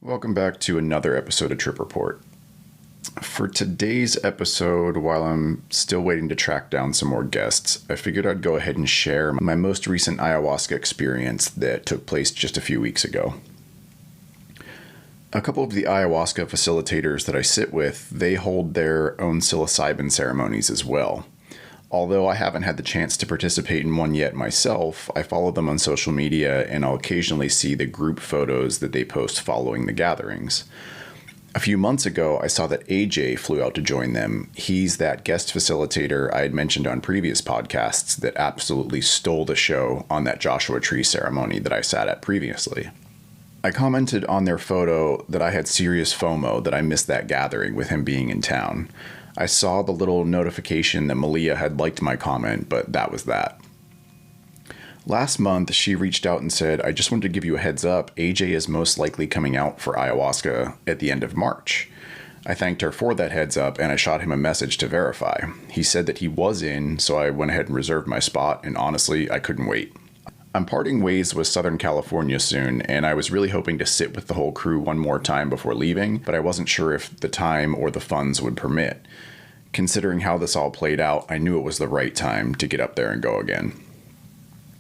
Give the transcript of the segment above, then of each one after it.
Welcome back to another episode of Trip Report. For today's episode, while I'm still waiting to track down some more guests, I figured I'd go ahead and share my most recent ayahuasca experience that took place just a few weeks ago. A couple of the ayahuasca facilitators that I sit with, they hold their own psilocybin ceremonies as well. Although I haven't had the chance to participate in one yet myself, I follow them on social media and I'll occasionally see the group photos that they post following the gatherings. A few months ago, I saw that AJ flew out to join them. He's that guest facilitator I had mentioned on previous podcasts that absolutely stole the show on that Joshua Tree ceremony that I sat at previously. I commented on their photo that I had serious FOMO that I missed that gathering with him being in town. I saw the little notification that Malia had liked my comment, but that was that. Last month, she reached out and said, I just wanted to give you a heads up, AJ is most likely coming out for ayahuasca at the end of March. I thanked her for that heads up and I shot him a message to verify. He said that he was in, so I went ahead and reserved my spot, and honestly, I couldn't wait. I'm parting ways with Southern California soon, and I was really hoping to sit with the whole crew one more time before leaving, but I wasn't sure if the time or the funds would permit. Considering how this all played out, I knew it was the right time to get up there and go again.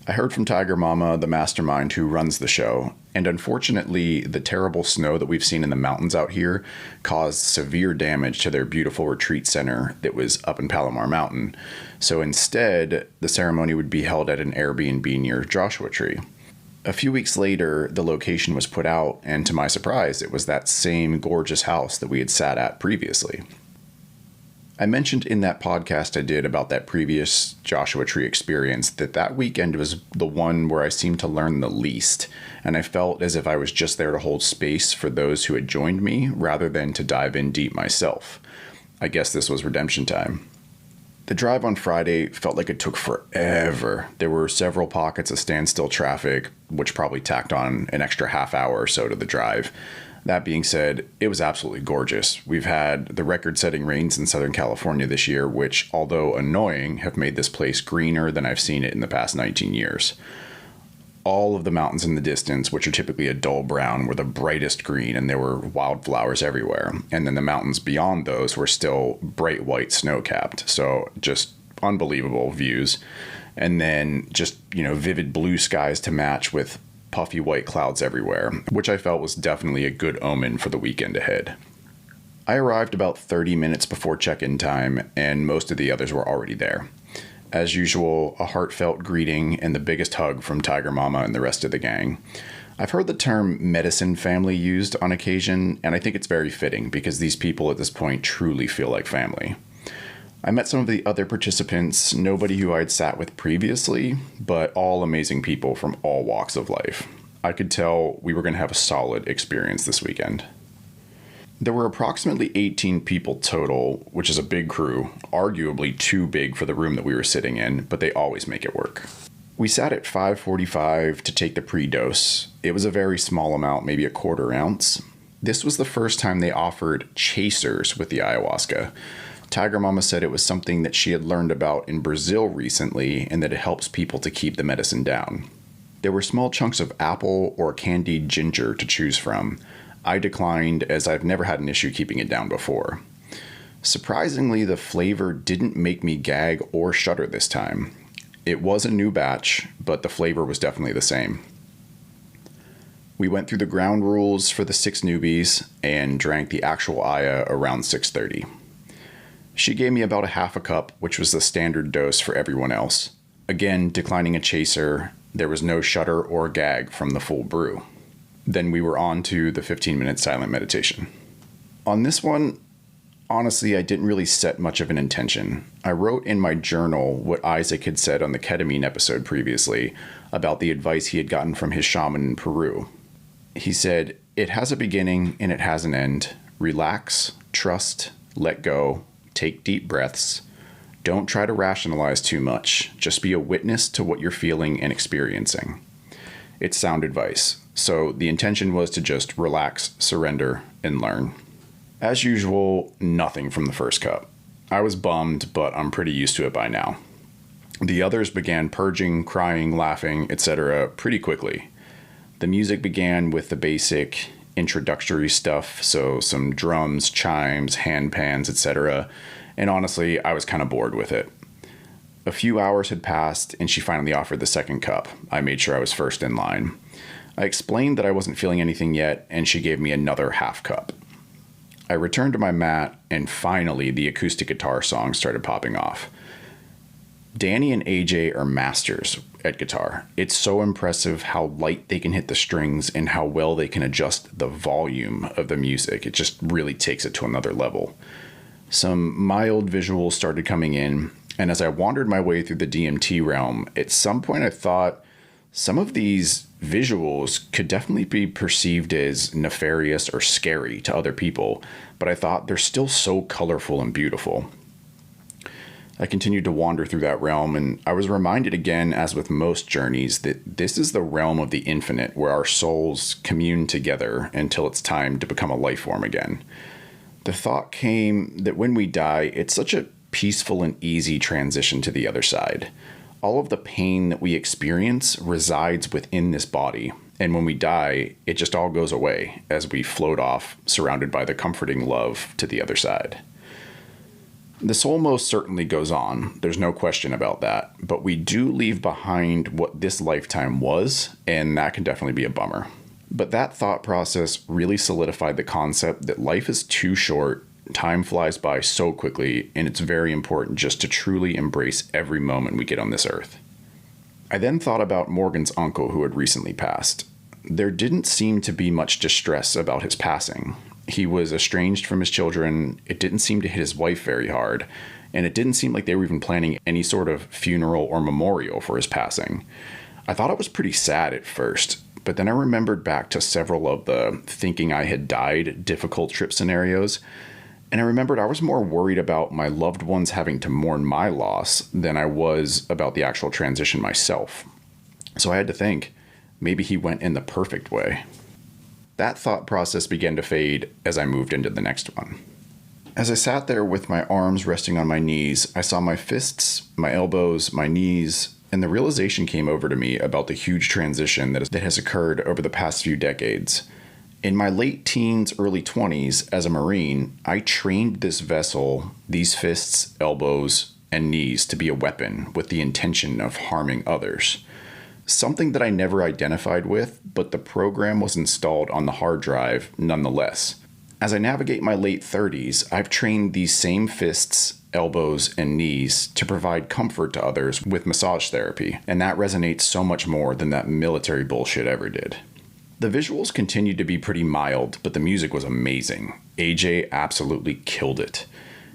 I heard from Tiger Mama, the mastermind who runs the show, and unfortunately, the terrible snow that we've seen in the mountains out here caused severe damage to their beautiful retreat center that was up in Palomar Mountain. So instead, the ceremony would be held at an Airbnb near Joshua Tree. A few weeks later, the location was put out, and to my surprise, it was that same gorgeous house that we had sat at previously. I mentioned in that podcast I did about that previous Joshua Tree experience that weekend was the one where I seemed to learn the least, and I felt as if I was just there to hold space for those who had joined me rather than to dive in deep myself. I guess this was redemption time. The drive on Friday felt like it took forever. There were several pockets of standstill traffic, which probably tacked on an extra half hour or so to the drive. That being said, it was absolutely gorgeous. We've had the record-setting rains in Southern California this year, which, although annoying, have made this place greener than I've seen it in the past 19 years. All of the mountains in the distance, which are typically a dull brown, were the brightest green, and there were wildflowers everywhere. And then the mountains beyond those were still bright white snow-capped, so just unbelievable views. And then just, vivid blue skies to match with puffy white clouds everywhere, which I felt was definitely a good omen for the weekend ahead. I arrived about 30 minutes before check-in time, and most of the others were already there. As usual, a heartfelt greeting and the biggest hug from Tiger Mama and the rest of the gang. I've heard the term medicine family used on occasion, and I think it's very fitting because these people at this point truly feel like family. I met some of the other participants, nobody who I'd sat with previously, but all amazing people from all walks of life. I could tell we were going to have a solid experience this weekend. There were approximately 18 people total, which is a big crew, arguably too big for the room that we were sitting in, but they always make it work. We sat at 5:45 to take the pre-dose. It was a very small amount, maybe a quarter ounce. This was the first time they offered chasers with the ayahuasca. Tiger Mama said it was something that she had learned about in Brazil recently and that it helps people to keep the medicine down. There were small chunks of apple or candied ginger to choose from. I declined as I've never had an issue keeping it down before. Surprisingly, the flavor didn't make me gag or shudder this time. It was a new batch, but the flavor was definitely the same. We went through the ground rules for the 6 newbies and drank the actual aya around 6:30. She gave me about a half a cup, which was the standard dose for everyone else. Again, declining a chaser, there was no shudder or gag from the full brew. Then we were on to the 15-minute silent meditation. On this one, honestly, I didn't really set much of an intention. I wrote in my journal what Isaac had said on the ketamine episode previously about the advice he had gotten from his shaman in Peru. He said, "It has a beginning and it has an end. Relax, trust, let go. Take deep breaths. Don't try to rationalize too much. Just be a witness to what you're feeling and experiencing." It's sound advice, so the intention was to just relax, surrender, and learn. As usual, nothing from the first cup. I was bummed, but I'm pretty used to it by now. The others began purging, crying, laughing, etc. pretty quickly. The music began with the basic introductory stuff, so some drums, chimes, hand pans, etc. And honestly, I was kind of bored with it. A few hours had passed, and she finally offered the second cup. I made sure I was first in line. I explained that I wasn't feeling anything yet, and she gave me another half cup. I returned to my mat, and finally the acoustic guitar songs started popping off. Danny and AJ are masters at guitar. It's so impressive how light they can hit the strings and how well they can adjust the volume of the music. It just really takes it to another level. Some mild visuals started coming in, and as I wandered my way through the DMT realm, at some point I thought some of these visuals could definitely be perceived as nefarious or scary to other people, but I thought they're still so colorful and beautiful. I continued to wander through that realm, and I was reminded again, as with most journeys, that this is the realm of the infinite where our souls commune together until it's time to become a life form again. The thought came that when we die, it's such a peaceful and easy transition to the other side. All of the pain that we experience resides within this body, and when we die, it just all goes away as we float off, surrounded by the comforting love to the other side. The soul most certainly goes on, there's no question about that, but we do leave behind what this lifetime was, and that can definitely be a bummer. But that thought process really solidified the concept that life is too short, time flies by so quickly, and it's very important just to truly embrace every moment we get on this earth. I then thought about Morgan's uncle who had recently passed. There didn't seem to be much distress about his passing. He was estranged from his children, it didn't seem to hit his wife very hard, and it didn't seem like they were even planning any sort of funeral or memorial for his passing. I thought it was pretty sad at first, but then I remembered back to several of the thinking I had died difficult trip scenarios, and I remembered I was more worried about my loved ones having to mourn my loss than I was about the actual transition myself. So I had to think, maybe he went in the perfect way. That thought process began to fade as I moved into the next one. As I sat there with my arms resting on my knees, I saw my fists, my elbows, my knees, and the realization came over to me about the huge transition that has occurred over the past few decades. In my late teens, early 20s, as a Marine, I trained this vessel, these fists, elbows, and knees to be a weapon with the intention of harming others. Something that I never identified with, but the program was installed on the hard drive nonetheless. As I navigate my late 30s, I've trained these same fists, elbows, and knees to provide comfort to others with massage therapy, and that resonates so much more than that military bullshit ever did. The visuals continued to be pretty mild, but the music was amazing. AJ absolutely killed it.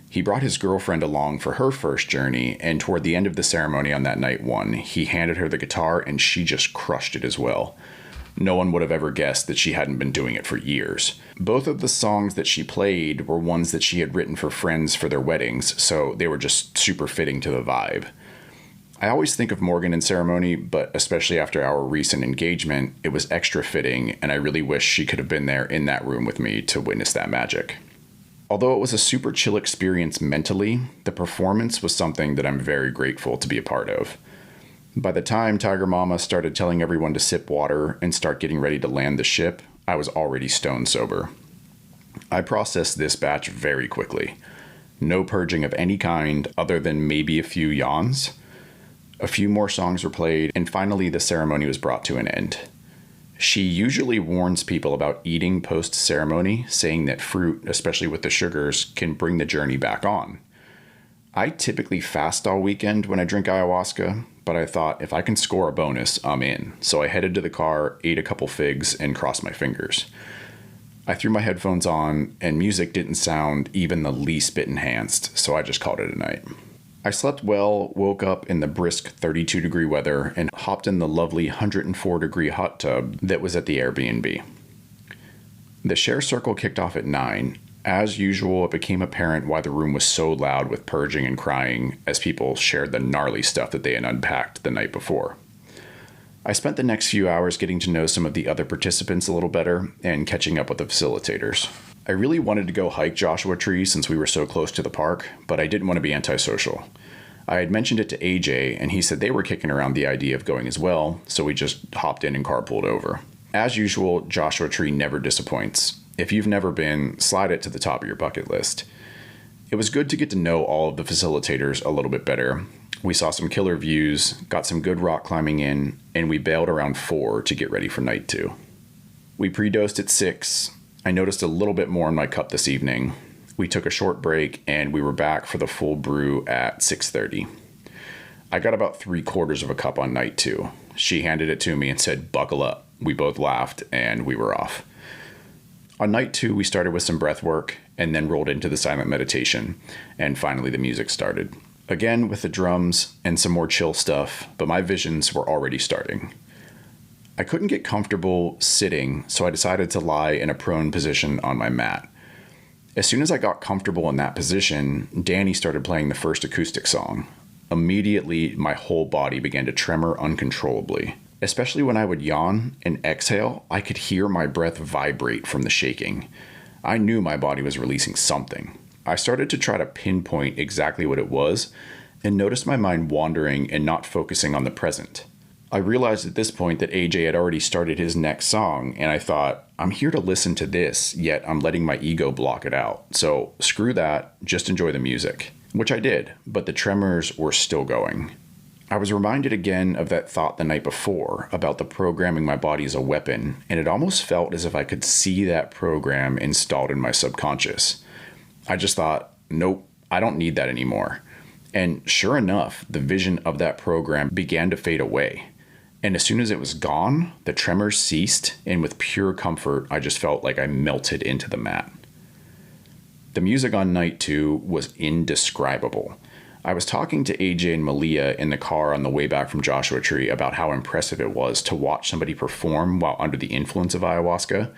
He brought his girlfriend along for her first journey, and toward the end of the ceremony on that night one, he handed her the guitar and she just crushed it as well. No one would have ever guessed that she hadn't been doing it for years. Both of the songs that she played were ones that she had written for friends for their weddings, so they were just super fitting to the vibe. I always think of Morgan in ceremony, but especially after our recent engagement, it was extra fitting, and I really wish she could have been there in that room with me to witness that magic. Although it was a super chill experience mentally, the performance was something that I'm very grateful to be a part of. By the time Tiger Mama started telling everyone to sip water and start getting ready to land the ship, I was already stone sober. I processed this batch very quickly. No purging of any kind other than maybe a few yawns. A few more songs were played, and finally the ceremony was brought to an end. She usually warns people about eating post-ceremony, saying that fruit, especially with the sugars, can bring the journey back on. I typically fast all weekend when I drink ayahuasca, but I thought if I can score a bonus, I'm in. So I headed to the car, ate a couple figs, and crossed my fingers. I threw my headphones on, and music didn't sound even the least bit enhanced, so I just called it a night. I slept well, woke up in the brisk 32-degree weather, and hopped in the lovely 104-degree hot tub that was at the Airbnb. The share circle kicked off at 9. As usual, it became apparent why the room was so loud with purging and crying as people shared the gnarly stuff that they had unpacked the night before. I spent the next few hours getting to know some of the other participants a little better and catching up with the facilitators. I really wanted to go hike Joshua Tree since we were so close to the park, but I didn't want to be antisocial. I had mentioned it to AJ, and he said they were kicking around the idea of going as well, so we just hopped in and carpooled over. As usual, Joshua Tree never disappoints. If you've never been, slide it to the top of your bucket list. It was good to get to know all of the facilitators a little bit better. We saw some killer views, got some good rock climbing in, and we bailed around 4 to get ready for night 2. We pre-dosed at 6. I noticed a little bit more in my cup this evening. We took a short break and we were back for the full brew at 6:30. I got about 3/4 of a cup on night 2. She handed it to me and said, "Buckle up." We both laughed and we were off. On night 2, we started with some breath work and then rolled into the silent meditation. And finally, the music started. Again, with the drums and some more chill stuff, but my visions were already starting. I couldn't get comfortable sitting, so I decided to lie in a prone position on my mat. As soon as I got comfortable in that position, Danny started playing the first acoustic song. Immediately, my whole body began to tremor uncontrollably. Especially when I would yawn and exhale, I could hear my breath vibrate from the shaking. I knew my body was releasing something. I started to try to pinpoint exactly what it was and noticed my mind wandering and not focusing on the present. I realized at this point that AJ had already started his next song, and I thought, I'm here to listen to this, yet I'm letting my ego block it out. So screw that, just enjoy the music. Which I did, but the tremors were still going. I was reminded again of that thought the night before about the programming my body as a weapon, and it almost felt as if I could see that program installed in my subconscious. I just thought, nope, I don't need that anymore. And sure enough, the vision of that program began to fade away. And as soon as it was gone, the tremors ceased, and with pure comfort, I just felt like I melted into the mat. The music on night 2 was indescribable. I was talking to AJ and Malia in the car on the way back from Joshua Tree about how impressive it was to watch somebody perform while under the influence of ayahuasca.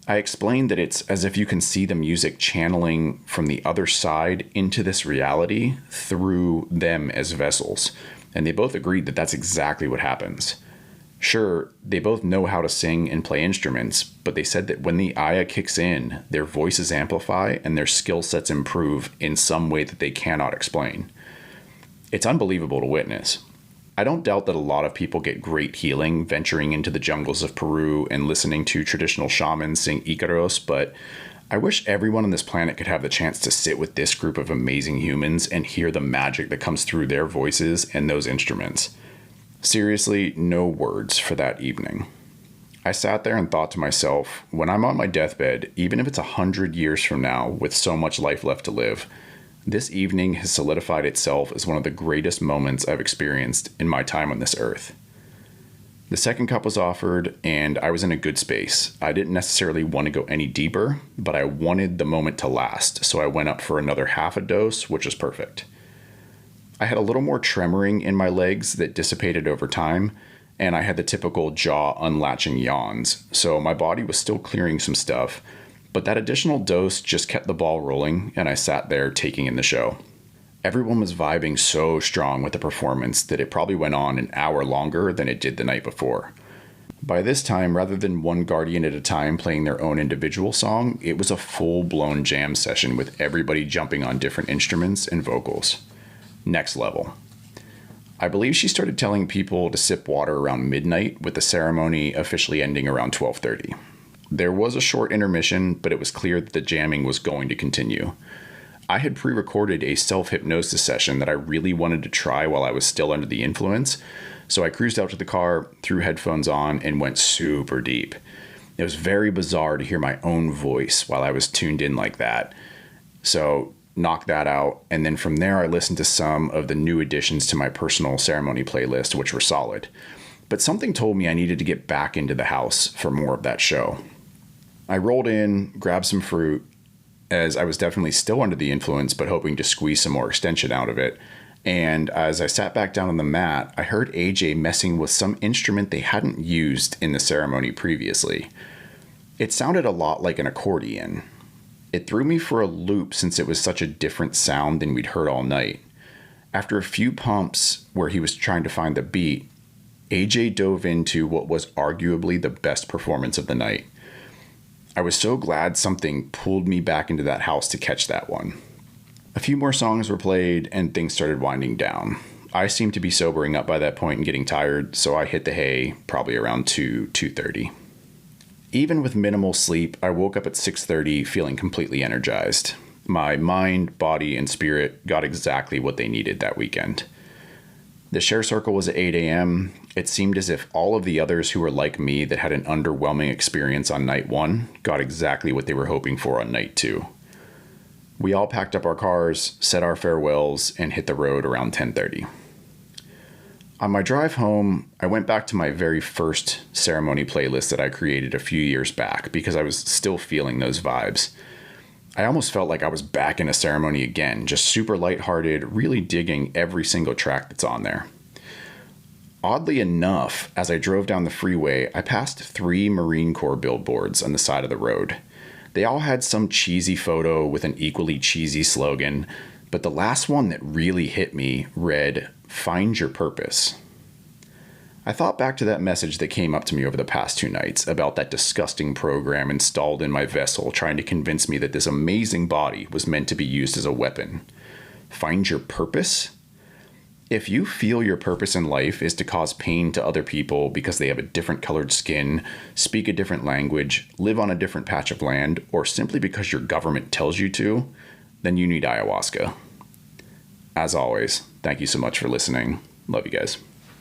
I explained that it's as if you can see the music channeling from the other side into this reality through them as vessels, and they both agreed that that's exactly what happens. Sure, they both know how to sing and play instruments, but they said that when the Aya kicks in, their voices amplify and their skill sets improve in some way that they cannot explain. It's unbelievable to witness. I don't doubt that a lot of people get great healing venturing into the jungles of Peru and listening to traditional shamans sing Icaros, but I wish everyone on this planet could have the chance to sit with this group of amazing humans and hear the magic that comes through their voices and those instruments. Seriously, no words for that evening. I sat there and thought to myself, when I'm on my deathbed, even if it's 100 years from now with so much life left to live, this evening has solidified itself as one of the greatest moments I've experienced in my time on this earth. The second cup was offered, and I was in a good space. I didn't necessarily want to go any deeper, but I wanted the moment to last, so I went up for another half a dose, which was perfect. I had a little more tremoring in my legs that dissipated over time, and I had the typical jaw unlatching yawns, so my body was still clearing some stuff, but that additional dose just kept the ball rolling, and I sat there taking in the show. Everyone was vibing so strong with the performance that it probably went on an hour longer than it did the night before. By this time, rather than one guardian at a time playing their own individual song, it was a full-blown jam session with everybody jumping on different instruments and vocals. Next level. I believe she started telling people to sip water around midnight, with the ceremony officially ending around 12:30. There was a short intermission, but it was clear that the jamming was going to continue. I had pre-recorded a self-hypnosis session that I really wanted to try while I was still under the influence, so I cruised out to the car, threw headphones on, and went super deep. It was very bizarre to hear my own voice while I was tuned in like that. So knocked that out, and then from there I listened to some of the new additions to my personal ceremony playlist, which were solid. But something told me I needed to get back into the house for more of that show. I rolled in, grabbed some fruit, as I was definitely still under the influence, but hoping to squeeze some more extension out of it. And as I sat back down on the mat, I heard AJ messing with some instrument they hadn't used in the ceremony previously. It sounded a lot like an accordion. It threw me for a loop since it was such a different sound than we'd heard all night. After a few pumps where he was trying to find the beat, AJ dove into what was arguably the best performance of the night. I was so glad something pulled me back into that house to catch that one. A few more songs were played and things started winding down. I seemed to be sobering up by that point and getting tired, so I hit the hay probably around 2:30. Even with minimal sleep, I woke up at 6:30 feeling completely energized. My mind, body, and spirit got exactly what they needed that weekend. The share circle was at 8 a.m. It seemed as if all of the others who were like me that had an underwhelming experience on night 1 got exactly what they were hoping for on night 2. We all packed up our cars, said our farewells, and hit the road around 10:30. On my drive home, I went back to my very first ceremony playlist that I created a few years back because I was still feeling those vibes. I almost felt like I was back in a ceremony again, just super lighthearted, really digging every single track that's on there. Oddly enough, as I drove down the freeway, I passed 3 Marine Corps billboards on the side of the road. They all had some cheesy photo with an equally cheesy slogan, but the last one that really hit me read, "Find your purpose." I thought back to that message that came up to me over the past 2 nights about that disgusting program installed in my vessel trying to convince me that this amazing body was meant to be used as a weapon. Find your purpose? If you feel your purpose in life is to cause pain to other people because they have a different colored skin, speak a different language, live on a different patch of land, or simply because your government tells you to, then you need ayahuasca. As always, thank you so much for listening. Love you guys.